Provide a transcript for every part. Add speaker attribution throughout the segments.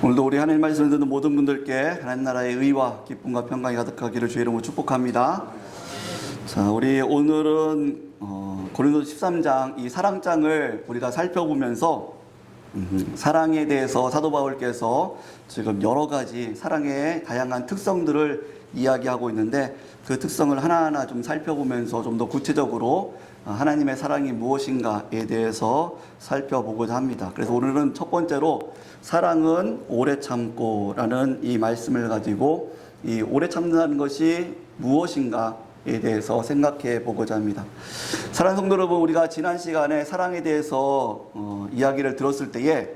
Speaker 1: 오늘도 우리 하나님 말씀을 듣는 모든 분들께 하나님 나라의 의와 기쁨과 평강이 가득하기를 주의 이름으로 축복합니다. 자, 우리 오늘은 고린도서 13장 이 사랑장을 우리가 살펴보면서 사랑에 대해서 사도 바울께서 지금 여러 가지 사랑의 다양한 특성들을 이야기하고 있는데 그 특성을 하나하나 좀 살펴보면서 좀 더 구체적으로 하나님의 사랑이 무엇인가에 대해서 살펴보고자 합니다. 그래서 오늘은 첫 번째로 사랑은 오래 참고라는 이 말씀을 가지고 이 오래 참는다는 것이 무엇인가에 대해서 생각해 보고자 합니다. 사랑하는 성도 여러분, 우리가 지난 시간에 사랑에 대해서 이야기를 들었을 때에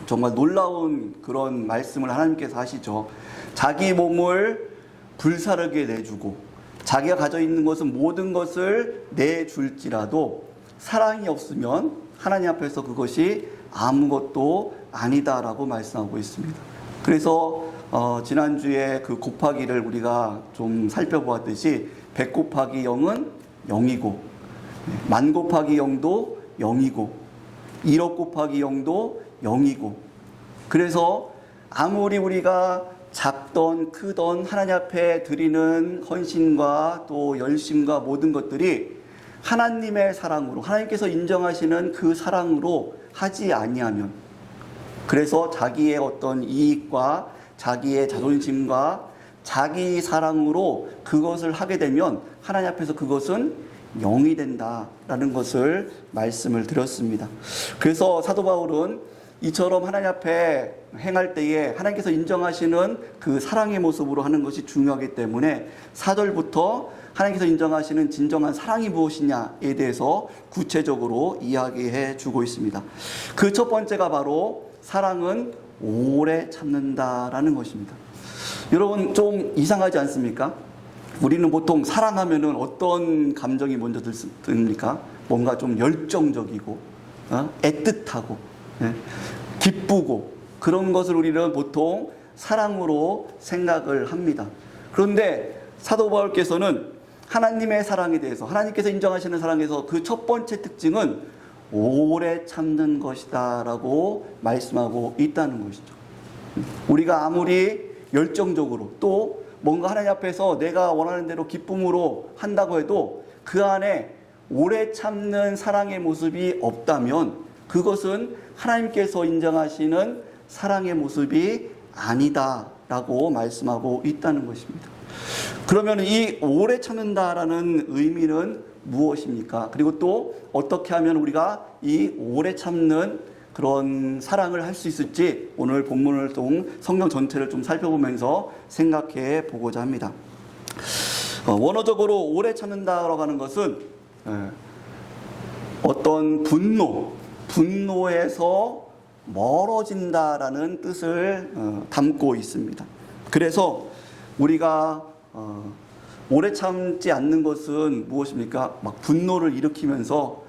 Speaker 1: 정말 놀라운 그런 말씀을 하나님께서 하시죠. 자기 몸을 불사르게 내주고 자기가 가져 있는 것은 모든 것을 내줄지라도 사랑이 없으면 하나님 앞에서 그것이 아무것도 아니다라고 말씀하고 있습니다. 그래서 지난주에 그 곱하기를 우리가 좀 살펴보았듯이 100 곱하기 0은 0이고 10,000 곱하기 0도 0이고 1억 곱하기 0도 0이고 그래서 아무리 우리가 작던 크던 하나님 앞에 드리는 헌신과 또 열심과 모든 것들이 하나님의 사랑으로 하나님께서 인정하시는 그 사랑으로 하지 아니하면 그래서 자기의 어떤 이익과 자기의 자존심과 자기 사랑으로 그것을 하게 되면 하나님 앞에서 그것은 0이 된다라는 것을 말씀을 드렸습니다. 그래서 사도 바울은 이처럼 하나님 앞에 행할 때에 하나님께서 인정하시는 그 사랑의 모습으로 하는 것이 중요하기 때문에 4절부터 하나님께서 인정하시는 진정한 사랑이 무엇이냐에 대해서 구체적으로 이야기해 주고 있습니다. 그 첫 번째가 바로 사랑은 오래 참는다라는 것입니다. 여러분 좀 이상하지 않습니까? 우리는 보통 사랑하면은 어떤 감정이 먼저 듭니까? 뭔가 좀 열정적이고 애틋하고 기쁘고 그런 것을 우리는 보통 사랑으로 생각을 합니다. 그런데 사도 바울께서는 하나님의 사랑에 대해서 하나님께서 인정하시는 사랑에서 그 첫 번째 특징은 오래 참는 것이다 라고 말씀하고 있다는 것이죠. 우리가 아무리 열정적으로 또 뭔가 하나님 앞에서 내가 원하는 대로 기쁨으로 한다고 해도 그 안에 오래 참는 사랑의 모습이 없다면 그것은 하나님께서 인정하시는 사랑의 모습이 아니다라고 말씀하고 있다는 것입니다. 그러면 이 오래 참는다라는 의미는 무엇입니까? 그리고 또 어떻게 하면 우리가 이 오래 참는 그런 사랑을 할 수 있을지 오늘 본문을 통 성경 전체를 좀 살펴보면서 생각해 보고자 합니다. 원어적으로 오래 참는다라고 하는 것은 어떤 분노에서 멀어진다라는 뜻을 담고 있습니다. 그래서 우리가 오래 참지 않는 것은 무엇입니까? 막 분노를 일으키면서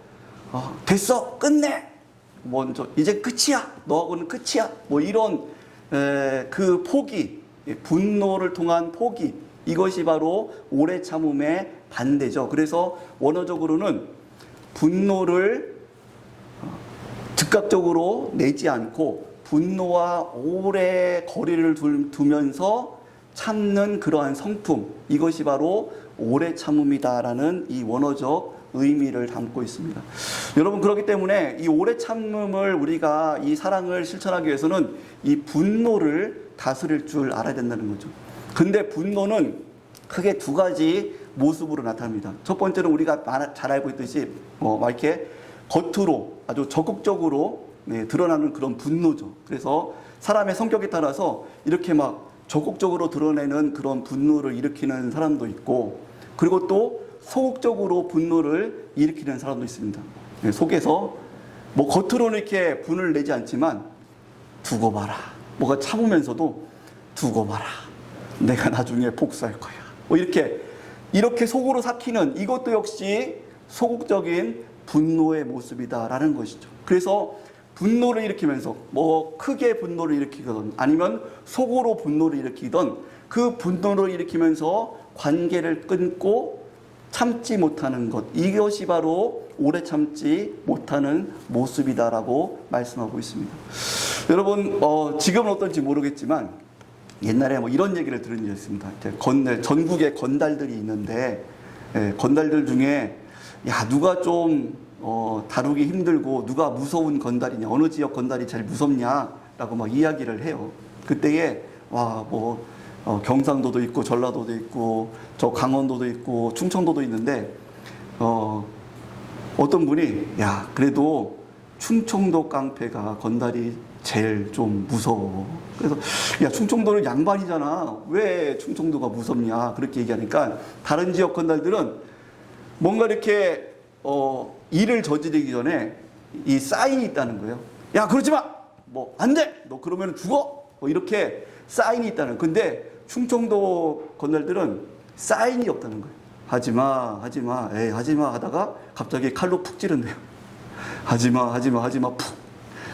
Speaker 1: 됐어 끝내 먼저 이제 끝이야 너하고는 끝이야 뭐 이런 그 포기 분노를 통한 포기 이것이 바로 오래 참음의 반대죠. 그래서 원어적으로는 분노를 즉각적으로 내지 않고 분노와 오래 거리를 두면서 참는 그러한 성품 이것이 바로 오래 참음이다라는 이 원어적 의미를 담고 있습니다. 여러분 그렇기 때문에 이 오래 참음을 우리가 이 사랑을 실천하기 위해서는 이 분노를 다스릴 줄 알아야 된다는 거죠. 근데 분노는 크게 두 가지 모습으로 나타납니다. 첫 번째는 우리가 잘 알고 있듯이 이렇게 겉으로 아주 적극적으로 드러나는 그런 분노죠. 그래서 사람의 성격에 따라서 이렇게 막 적극적으로 드러내는 그런 분노를 일으키는 사람도 있고 그리고 또 소극적으로 분노를 일으키는 사람도 있습니다. 속에서 뭐 겉으로는 이렇게 분을 내지 않지만 두고 봐라. 뭐가 참으면서도 두고 봐라. 내가 나중에 복수할 거야. 뭐 이렇게 속으로 삭히는 이것도 역시 소극적인 분노의 모습이다라는 것이죠. 그래서 분노를 일으키면서 뭐 크게 분노를 일으키든 아니면 속으로 분노를 일으키든 그 분노를 일으키면서 관계를 끊고 참지 못하는 것 이것이 바로 오래 참지 못하는 모습이다라고 말씀하고 있습니다. 여러분, 지금은 어떨지 모르겠지만 옛날에 뭐 이런 얘기를 들은 적이 있습니다. 전국에 건달들이 있는데, 건달들 중에 야, 누가 좀 다루기 힘들고 누가 무서운 건달이냐, 어느 지역 건달이 제일 무섭냐라고 막 이야기를 해요. 그때에 경상도도 있고 전라도도 있고 저 강원도도 있고 충청도도 있는데 어떤 분이 야, 그래도 충청도 깡패가 건달이 제일 좀 무서워. 그래서 야, 충청도는 양반이잖아. 왜 충청도가 무섭냐? 그렇게 얘기하니까 다른 지역 건달들은 뭔가 이렇게 일을 저지르기 전에 이 사인이 있다는 거예요. 야, 그러지 마. 뭐 안 돼. 너 그러면 죽어. 뭐 이렇게 사인이 있다는. 근데 충청도 건달들은 사인이 없다는 거예요. 하지마, 하지마, 에이, 하지마 하다가 갑자기 칼로 푹 찌른대요. 하지마, 하지마, 하지마, 푹.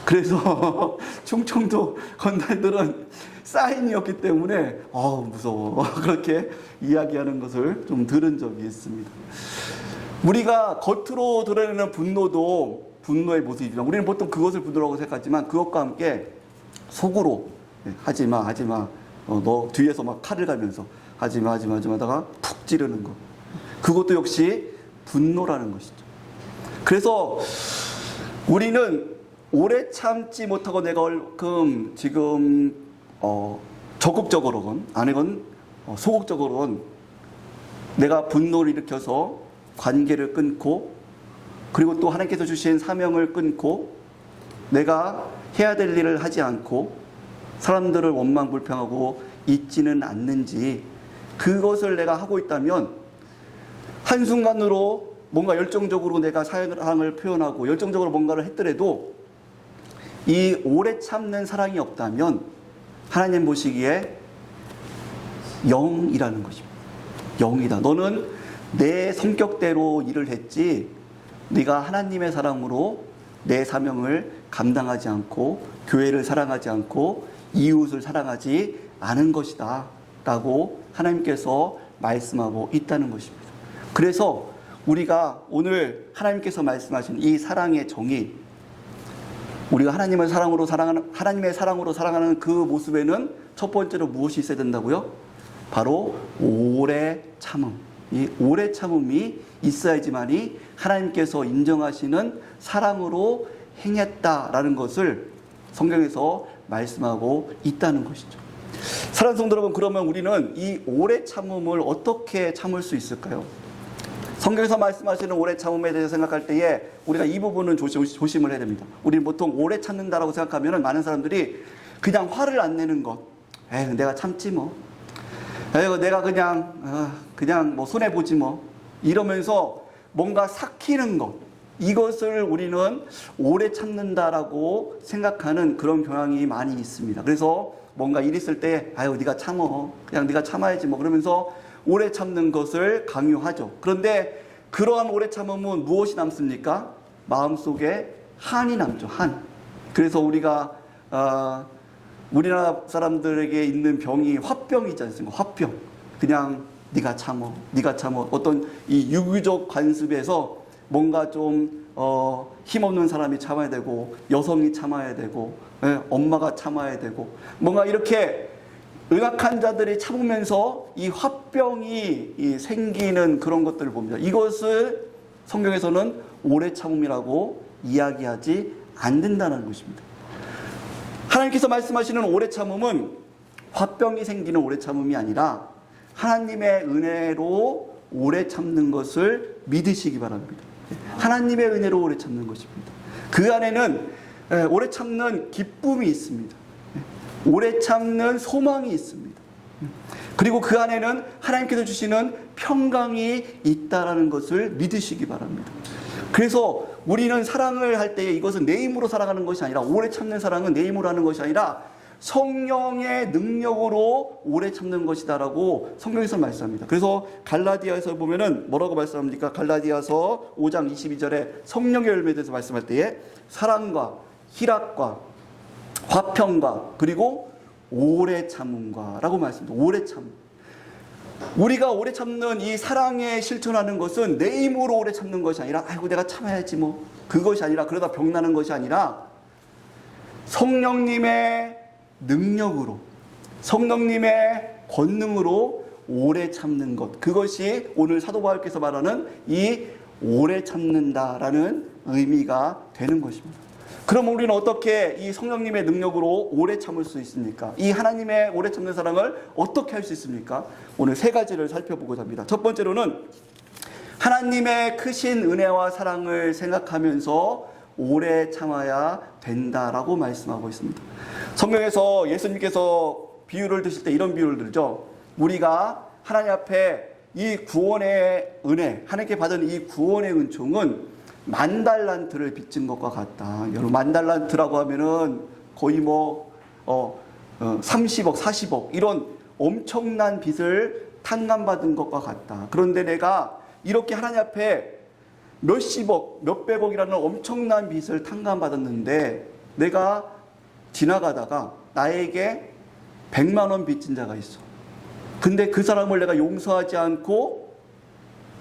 Speaker 1: 그래서 충청도 건달들은 사인이 없기 때문에 무서워. 그렇게 이야기하는 것을 좀 들은 적이 있습니다. 우리가 겉으로 드러내는 분노도 분노의 모습이지만 우리는 보통 그것을 분노라고 생각하지만 그것과 함께 속으로 하지마, 하지마, 너 뒤에서 막 칼을 갈면서 하지마, 하지마, 하지마 하다가 푹 찌르는 거. 그것도 역시 분노라는 것이죠. 그래서 우리는 오래 참지 못하고 내가 지금 적극적으로건 아니건 소극적으로건 내가 분노를 일으켜서 관계를 끊고 그리고 또 하나님께서 주신 사명을 끊고 내가 해야 될 일을 하지 않고 사람들을 원망불평하고 있지는 않는지 그것을 내가 하고 있다면 한순간으로 뭔가 열정적으로 내가 사랑을 표현하고 열정적으로 뭔가를 했더라도 이 오래 참는 사랑이 없다면 하나님 보시기에 0이라는 것입니다. 0이다. 너는 내 성격대로 일을 했지 네가 하나님의 사랑으로 내 사명을 감당하지 않고 교회를 사랑하지 않고 이웃을 사랑하지 않은 것이다 라고 하나님께서 말씀하고 있다는 것입니다. 그래서 우리가 오늘 하나님께서 말씀하신 이 사랑의 정의, 우리가 하나님의 사랑으로 사랑하는 그 모습에는 첫 번째로 무엇이 있어야 된다고요? 바로 오래 참음. 이 오래 참음이 있어야지만이 하나님께서 인정하시는 사랑으로 행했다라는 것을 성경에서 말씀하고 있다는 것이죠. 사랑하는 성도 여러분, 그러면 우리는 이 오래 참음을 어떻게 참을 수 있을까요? 성경에서 말씀하시는 오래 참음에 대해서 생각할 때에 우리가 이 부분은 조심을 해야 됩니다. 우리는 보통 오래 참는다라고 생각하면 많은 사람들이 그냥 화를 안 내는 것. 내가 참지 뭐. 내가 그냥 뭐 손해보지 뭐. 이러면서 뭔가 삭히는 것. 이것을 우리는 오래 참는다라고 생각하는 그런 경향이 많이 있습니다. 그래서 뭔가 일 있을 때 네가 참어. 그냥 네가 참아야지 뭐. 그러면서 오래 참는 것을 강요하죠. 그런데 그러한 오래 참음은 무엇이 남습니까? 마음속에 한이 남죠. 한. 그래서 우리가 우리나라 사람들에게 있는 병이 화병이지 않습니까? 화병. 그냥 네가 참어. 네가 참어. 어떤 이 유교적 관습에서 뭔가 좀 힘없는 사람이 참아야 되고 여성이 참아야 되고 엄마가 참아야 되고 뭔가 이렇게 의학한 자들이 참으면서 이 화병이 생기는 그런 것들을 봅니다. 이것을 성경에서는 오래 참음이라고 이야기하지 않는다는 것입니다. 하나님께서 말씀하시는 오래 참음은 화병이 생기는 오래 참음이 아니라 하나님의 은혜로 오래 참는 것을 믿으시기 바랍니다. 하나님의 은혜로 오래 참는 것입니다. 그 안에는 오래 참는 기쁨이 있습니다. 오래 참는 소망이 있습니다. 그리고 그 안에는 하나님께서 주시는 평강이 있다라는 것을 믿으시기 바랍니다. 그래서 우리는 사랑을 할 때 이것은 내 힘으로 살아가는 것이 아니라 오래 참는 사랑은 내 힘으로 하는 것이 아니라 성령의 능력으로 오래 참는 것이다라고 성경에서 말씀합니다. 그래서 갈라디아에서 보면은 뭐라고 말씀합니까? 갈라디아서 5장 22절에 성령의 열매에 대해서 말씀할 때에 사랑과 희락과 화평과 그리고 오래 참음과 라고 말씀합니다. 오래 참. 우리가 오래 참는 이 사랑에 실천하는 것은 내 힘으로 오래 참는 것이 아니라 내가 참아야지 뭐 그것이 아니라 그러다 병나는 것이 아니라 성령님의 능력으로, 성령님의 권능으로 오래 참는 것, 그것이 오늘 사도 바울께서 말하는 이 오래 참는다라는 의미가 되는 것입니다. 그럼 우리는 어떻게 이 성령님의 능력으로 오래 참을 수 있습니까? 이 하나님의 오래 참는 사랑을 어떻게 할 수 있습니까? 오늘 세 가지를 살펴보고자 합니다. 첫 번째로는 하나님의 크신 은혜와 사랑을 생각하면서 오래 참아야 된다라고 말씀하고 있습니다. 성경에서 예수님께서 비유를 드실 때 이런 비유를 들죠. 우리가 하나님 앞에 이 구원의 은혜, 하나님께 받은 이 구원의 은총은 10,000달란트를 빚진 것과 같다. 여러분, 10,000달란트라고 하면은 거의 30억, 40억 이런 엄청난 빚을 탕감받은 것과 같다. 그런데 내가 이렇게 하나님 앞에 몇십억, 몇백억이라는 엄청난 빚을 탕감받았는데 내가 지나가다가 나에게 100만 원 빚진 자가 있어. 근데 그 사람을 내가 용서하지 않고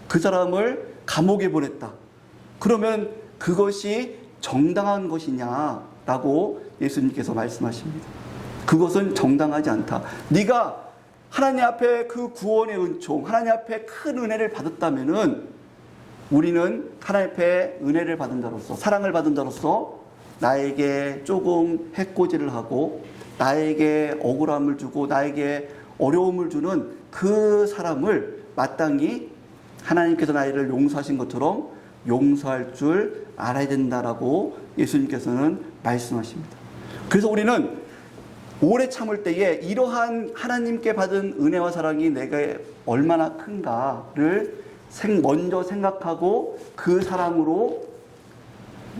Speaker 1: 그 사람을 감옥에 보냈다. 그러면 그것이 정당한 것이냐라고 예수님께서 말씀하십니다. 그것은 정당하지 않다. 네가 하나님 앞에 그 구원의 은총, 하나님 앞에 큰 은혜를 받았다면은 우리는 하나님 앞에 은혜를 받은 자로서, 사랑을 받은 자로서 나에게 조금 해코지를 하고 나에게 억울함을 주고 나에게 어려움을 주는 그 사람을 마땅히 하나님께서 나를 용서하신 것처럼 용서할 줄 알아야 된다라고 예수님께서는 말씀하십니다. 그래서 우리는 오래 참을 때에 이러한 하나님께 받은 은혜와 사랑이 내가 얼마나 큰가를 먼저 생각하고 그 사람으로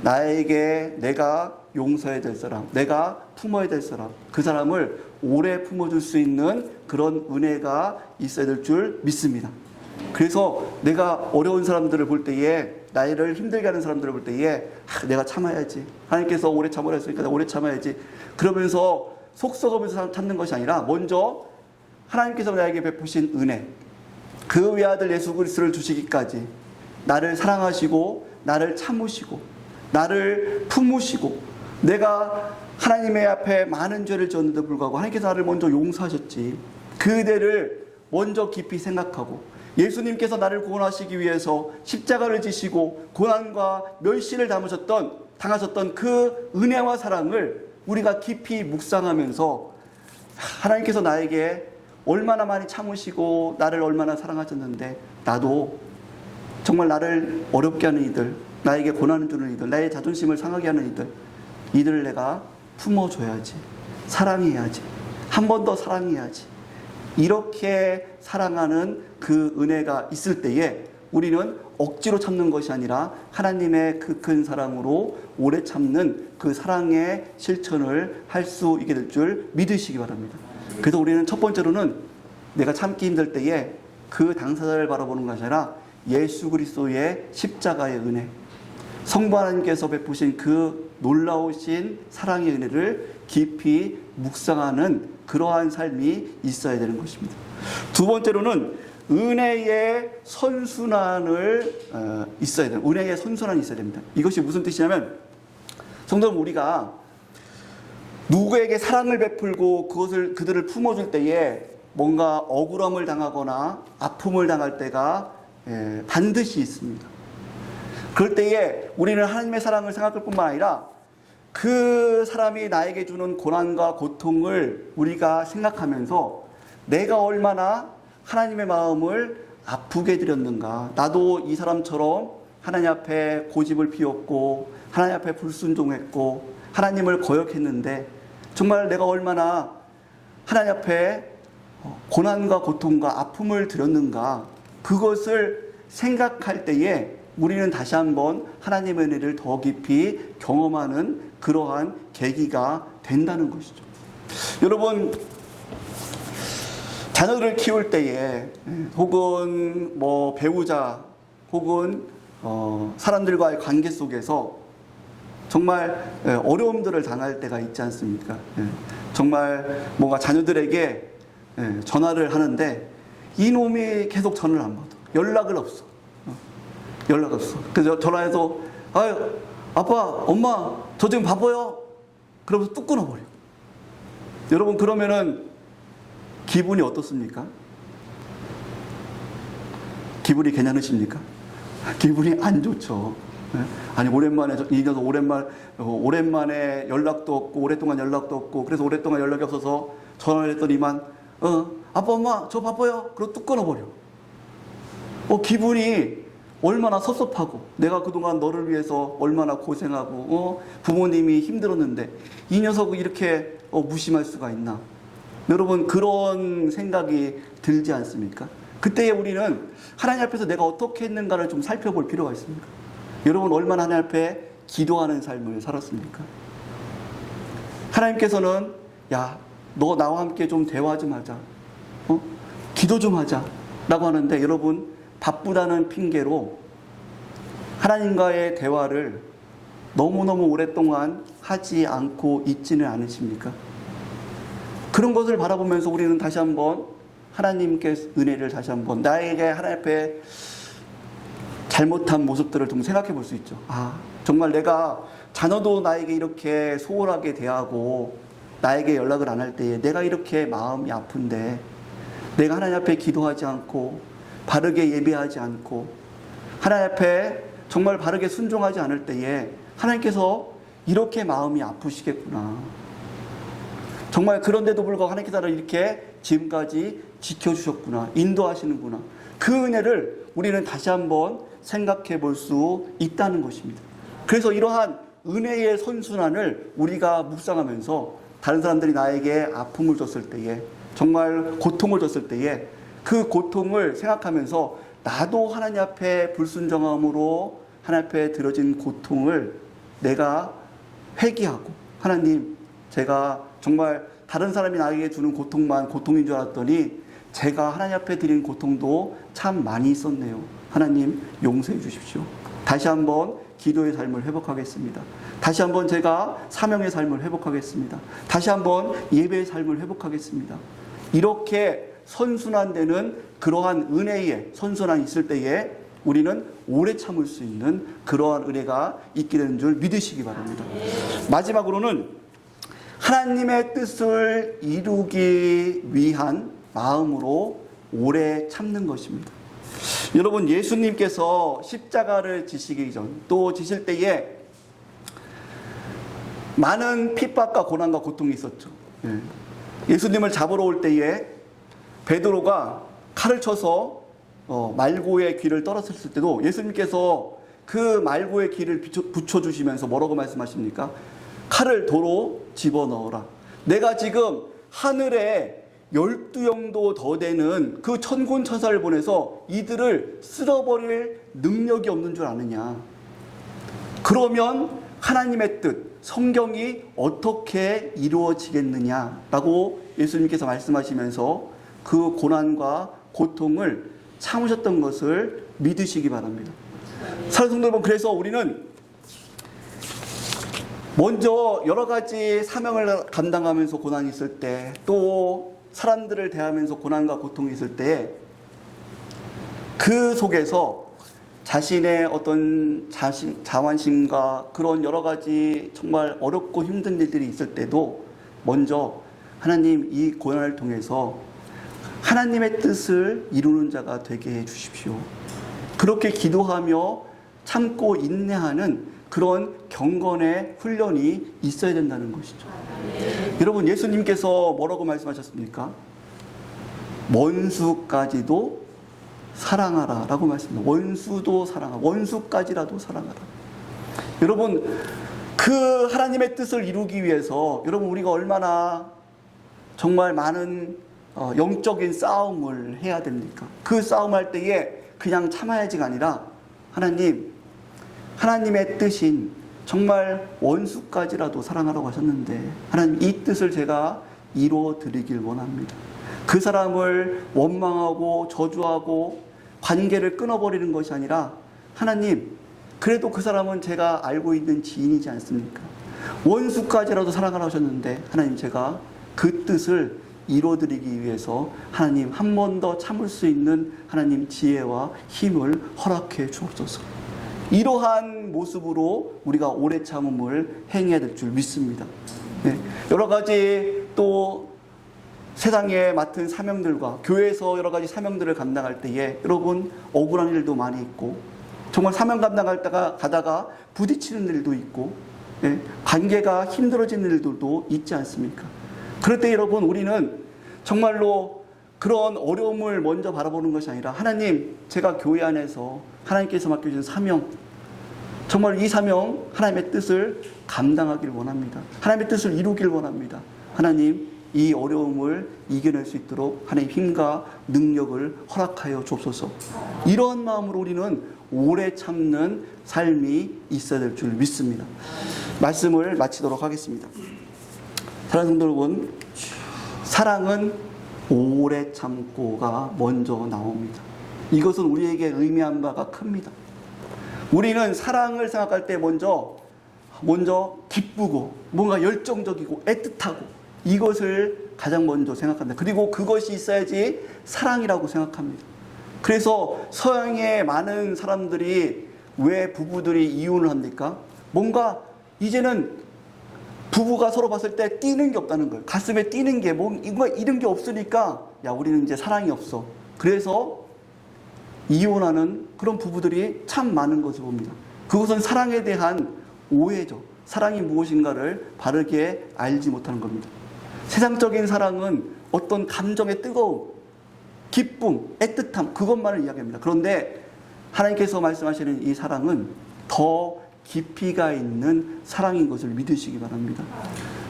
Speaker 1: 나에게 내가 용서해야 될 사람, 내가 품어야 될 사람, 그 사람을 오래 품어줄 수 있는 그런 은혜가 있어야 될 줄 믿습니다. 그래서 내가 어려운 사람들을 볼 때에, 나를 힘들게 하는 사람들을 볼 때에 내가 참아야지, 하나님께서 오래 참으라 했으니까 내가 오래 참아야지 그러면서 속 썩으면서 참는 것이 아니라 먼저 하나님께서 나에게 베푸신 은혜, 그 외아들 예수 그리스도를 주시기까지 나를 사랑하시고 나를 참으시고 나를 품으시고, 내가 하나님의 앞에 많은 죄를 지었는데도 불구하고 하나님께서 나를 먼저 용서하셨지, 그대를 먼저 깊이 생각하고 예수님께서 나를 구원하시기 위해서 십자가를 지시고 고난과 멸시를 당하셨던 그 은혜와 사랑을 우리가 깊이 묵상하면서 하나님께서 나에게 얼마나 많이 참으시고 나를 얼마나 사랑하셨는데 나도 정말 나를 어렵게 하는 이들, 나에게 고난을 주는 이들, 나의 자존심을 상하게 하는 이들을 내가 품어줘야지, 사랑해야지, 한 번 더 사랑해야지. 이렇게 사랑하는 그 은혜가 있을 때에 우리는 억지로 참는 것이 아니라 하나님의 그 큰 사랑으로 오래 참는 그 사랑의 실천을 할 수 있게 될 줄 믿으시기 바랍니다. 그래서 우리는 첫 번째로는 내가 참기 힘들 때에 그 당사자를 바라보는 것이 아니라 예수 그리스도의 십자가의 은혜, 성부 하나님께서 베푸신 그 놀라우신 사랑의 은혜를 깊이 묵상하는 그러한 삶이 있어야 되는 것입니다. 두 번째로는 은혜의 선순환을 있어야 돼요. 은혜의 선순환이 있어야 됩니다. 이것이 무슨 뜻이냐면, 성도는 우리가 누구에게 사랑을 베풀고 그들을 품어줄 때에 뭔가 억울함을 당하거나 아픔을 당할 때가 반드시 있습니다. 그럴 때에 우리는 하나님의 사랑을 생각할 뿐만 아니라 그 사람이 나에게 주는 고난과 고통을 우리가 생각하면서 내가 얼마나 하나님의 마음을 아프게 드렸는가, 나도 이 사람처럼 하나님 앞에 고집을 피웠고 하나님 앞에 불순종했고 하나님을 거역했는데 정말 내가 얼마나 하나님 앞에 고난과 고통과 아픔을 드렸는가, 그것을 생각할 때에 우리는 다시 한번 하나님의 은혜를 더 깊이 경험하는 그러한 계기가 된다는 것이죠. 여러분, 자녀들을 키울 때에 혹은 배우자 혹은 사람들과의 관계 속에서 정말 어려움들을 당할 때가 있지 않습니까? 정말 뭔가 자녀들에게 전화를 하는데 이놈이 계속 전화를 안 받아. 연락을 없어. 연락 없어. 그래서 전화해서 아유, 아빠, 엄마, 저 지금 바빠요. 그러면서 뚝 끊어버려. 여러분, 그러면은 기분이 어떻습니까? 기분이 괜찮으십니까? 기분이 안 좋죠. 아니, 오랜만에, 이 녀석 오랜만에 연락도 없고, 오랫동안 연락도 없고, 그래서 오랫동안 연락이 없어서 전화를 했더니만, 아빠, 엄마, 저 바빠요. 그러고 뚝 끊어버려. 기분이 얼마나 섭섭하고, 내가 그동안 너를 위해서 얼마나 고생하고, 부모님이 힘들었는데, 이 녀석을 이렇게 무심할 수가 있나. 여러분, 그런 생각이 들지 않습니까? 그때에 우리는 하나님 앞에서 내가 어떻게 했는가를 좀 살펴볼 필요가 있습니다. 여러분, 얼마나 하나님 앞에 기도하는 삶을 살았습니까? 하나님께서는, 야, 너 나와 함께 좀 대화 좀 하자. 기도 좀 하자. 라고 하는데, 여러분, 바쁘다는 핑계로 하나님과의 대화를 너무너무 오랫동안 하지 않고 있지는 않으십니까? 그런 것을 바라보면서 우리는 다시 한번 하나님께 은혜를 다시 한번 나에게 하나님 앞에 잘못한 모습들을 좀 생각해 볼 수 있죠. 정말 내가 자녀도 나에게 이렇게 소홀하게 대하고 나에게 연락을 안 할 때에 내가 이렇게 마음이 아픈데 내가 하나님 앞에 기도하지 않고 바르게 예배하지 않고 하나님 앞에 정말 바르게 순종하지 않을 때에 하나님께서 이렇게 마음이 아프시겠구나. 정말 그런데도 불구하고 하나님께서 나를 이렇게 지금까지 지켜주셨구나. 인도하시는구나. 그 은혜를 우리는 다시 한번 생각해 볼 수 있다는 것입니다. 그래서 이러한 은혜의 선순환을 우리가 묵상하면서 다른 사람들이 나에게 아픔을 줬을 때에 정말 고통을 줬을 때에 그 고통을 생각하면서 나도 하나님 앞에 불순종함으로 하나님 앞에 들어진 고통을 내가 회개하고 하나님, 제가 정말 다른 사람이 나에게 주는 고통만 고통인 줄 알았더니 제가 하나님 앞에 드린 고통도 참 많이 있었네요. 하나님 용서해 주십시오. 다시 한번 기도의 삶을 회복하겠습니다. 다시 한번 제가 사명의 삶을 회복하겠습니다. 다시 한번 예배의 삶을 회복하겠습니다. 이렇게 선순환되는 그러한 은혜의 선순환이 있을 때에 우리는 오래 참을 수 있는 그러한 은혜가 있게 되는 줄 믿으시기 바랍니다. 마지막으로는 하나님의 뜻을 이루기 위한 마음으로 오래 참는 것입니다. 여러분, 예수님께서 십자가를 지시기 전 또 지실 때에 많은 핍박과 고난과 고통이 있었죠. 예수님을 잡으러 올 때에 베드로가 칼을 쳐서 말고의 귀를 떨었을 때도 예수님께서 그 말고의 귀를 붙여주시면서 뭐라고 말씀하십니까? 칼을 도로 집어넣어라. 내가 지금 하늘에 12영도 더 되는 그 천군천사를 보내서 이들을 쓸어버릴 능력이 없는 줄 아느냐. 그러면 하나님의 뜻, 성경이 어떻게 이루어지겠느냐라고 예수님께서 말씀하시면서 그 고난과 고통을 참으셨던 것을 믿으시기 바랍니다. 사랑하는 성도 여러분, 그래서 우리는 먼저 여러 가지 사명을 감당하면서 고난이 있을 때, 또 사람들을 대하면서 고난과 고통이 있을 때, 그 속에서 자신의 어떤 자완심과 그런 여러 가지 정말 어렵고 힘든 일들이 있을 때도 먼저 하나님, 이 고난을 통해서 하나님의 뜻을 이루는 자가 되게 해 주십시오. 그렇게 기도하며 참고 인내하는 그런 경건의 훈련이 있어야 된다는 것이죠. 여러분, 예수님께서 뭐라고 말씀하셨습니까? 원수까지도 사랑하라 라고 말씀합니다. 원수도 사랑하라. 원수까지라도 사랑하라. 여러분, 그 하나님의 뜻을 이루기 위해서 여러분, 우리가 얼마나 정말 많은 영적인 싸움을 해야 됩니까? 그 싸움할 때에 그냥 참아야지가 아니라 하나님의 뜻인 정말 원수까지라도 사랑하라고 하셨는데, 하나님, 이 뜻을 제가 이루어 드리길 원합니다. 그 사람을 원망하고 저주하고 관계를 끊어버리는 것이 아니라, 하나님, 그래도 그 사람은 제가 알고 있는 지인이지 않습니까? 원수까지라도 사랑하라고 하셨는데, 하나님, 제가 그 뜻을 이루어드리기 위해서 하나님, 한 번 더 참을 수 있는 하나님 지혜와 힘을 허락해 주옵소서. 이러한 모습으로 우리가 오래 참음을 행해야 될 줄 믿습니다. 네. 여러 가지 또 세상에 맡은 사명들과 교회에서 여러 가지 사명들을 감당할 때에 여러분 억울한 일도 많이 있고 정말 사명 감당하다가 가다가 부딪히는 일도 있고 네. 관계가 힘들어지는 일들도 있지 않습니까? 그럴 때 여러분 우리는 정말로 그런 어려움을 먼저 바라보는 것이 아니라 하나님, 제가 교회 안에서 하나님께서 맡겨주신 사명, 정말 이 사명 하나님의 뜻을 감당하기를 원합니다. 하나님의 뜻을 이루기를 원합니다. 하나님, 이 어려움을 이겨낼 수 있도록 하나님 힘과 능력을 허락하여 주옵소서. 이런 마음으로 우리는 오래 참는 삶이 있어야 될 줄 믿습니다. 말씀을 마치도록 하겠습니다. 사랑하는 성도 여러분, 사랑은 오래 참고가 먼저 나옵니다. 이것은 우리에게 의미한 바가 큽니다. 우리는 사랑을 생각할 때 먼저 기쁘고 뭔가 열정적이고 애틋하고 이것을 가장 먼저 생각합니다. 그리고 그것이 있어야지 사랑이라고 생각합니다. 그래서 서양의 많은 사람들이 왜 부부들이 이혼을 합니까? 뭔가 이제는 부부가 서로 봤을 때 뛰는 게 없다는 거예요. 가슴에 뛰는 게 뭔가 이런 게 없으니까 야, 우리는 이제 사랑이 없어. 그래서 이혼하는 그런 부부들이 참 많은 것을 봅니다. 그것은 사랑에 대한 오해죠. 사랑이 무엇인가를 바르게 알지 못하는 겁니다. 세상적인 사랑은 어떤 감정의 뜨거움, 기쁨, 애틋함 그것만을 이야기합니다. 그런데 하나님께서 말씀하시는 이 사랑은 더 깊이가 있는 사랑인 것을 믿으시기 바랍니다.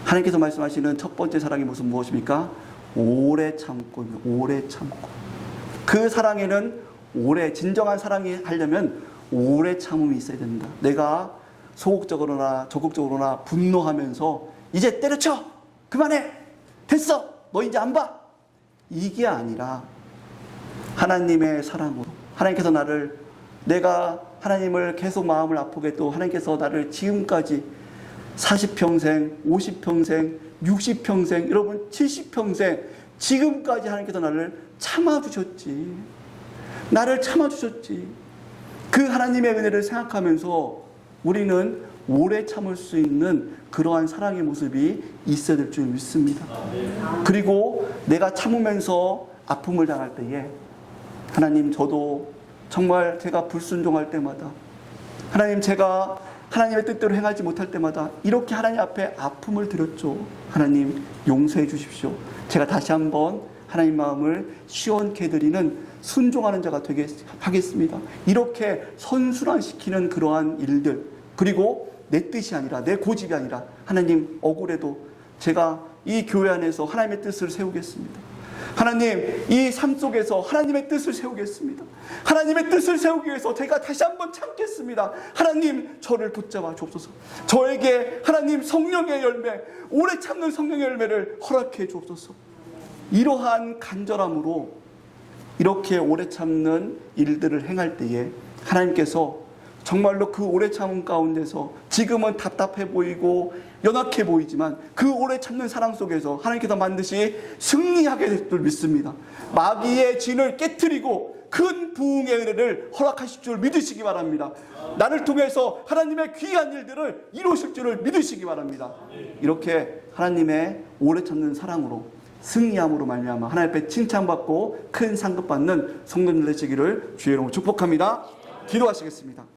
Speaker 1: 하나님께서 말씀하시는 첫 번째 사랑의 모습은 무엇입니까? 오래 참고, 오래 참고. 그 사랑에는 진정한 사랑이 하려면 오래 참음이 있어야 됩니다. 내가 소극적으로나 적극적으로나 분노하면서 이제 때려쳐! 그만해! 됐어! 너 이제 안 봐! 이게 아니라 하나님의 사랑으로 하나님께서 내가 하나님을 계속 마음을 아프게 또 하나님께서 나를 지금까지 40평생, 50평생, 60평생, 여러분 70평생 지금까지 하나님께서 나를 참아주셨지. 나를 참아주셨지. 그 하나님의 은혜를 생각하면서 우리는 오래 참을 수 있는 그러한 사랑의 모습이 있어야 될 줄 믿습니다. 그리고 내가 참으면서 아픔을 당할 때에 하나님, 저도 정말 제가 불순종할 때마다 하나님, 제가 하나님의 뜻대로 행하지 못할 때마다 이렇게 하나님 앞에 아픔을 드렸죠. 하나님 용서해 주십시오. 제가 다시 한번 하나님 마음을 시원케 해드리는 순종하는 자가 되게 하겠습니다. 이렇게 선순환시키는 그러한 일들, 그리고 내 뜻이 아니라 내 고집이 아니라 하나님 억울해도 제가 이 교회 안에서 하나님의 뜻을 세우겠습니다. 하나님, 이 삶 속에서 하나님의 뜻을 세우겠습니다. 하나님의 뜻을 세우기 위해서 제가 다시 한번 참겠습니다. 하나님, 저를 붙잡아 주옵소서. 저에게 하나님 성령의 열매, 오래 참는 성령의 열매를 허락해 주옵소서. 이러한 간절함으로 이렇게 오래 참는 일들을 행할 때에 하나님께서 정말로 그 오래 참음 가운데서 지금은 답답해 보이고 연약해 보이지만 그 오래 참는 사랑 속에서 하나님께서 반드시 승리하게 될 줄 믿습니다. 마귀의 진을 깨트리고 큰 부흥의 은혜를 허락하실 줄 믿으시기 바랍니다. 나를 통해서 하나님의 귀한 일들을 이루실 줄을 믿으시기 바랍니다. 이렇게 하나님의 오래 참는 사랑으로 승리함으로 말미암아 하나님 앞에 칭찬받고 큰 상급 받는 성도들 되시기를 주의 이름으로 축복합니다. 기도하시겠습니다.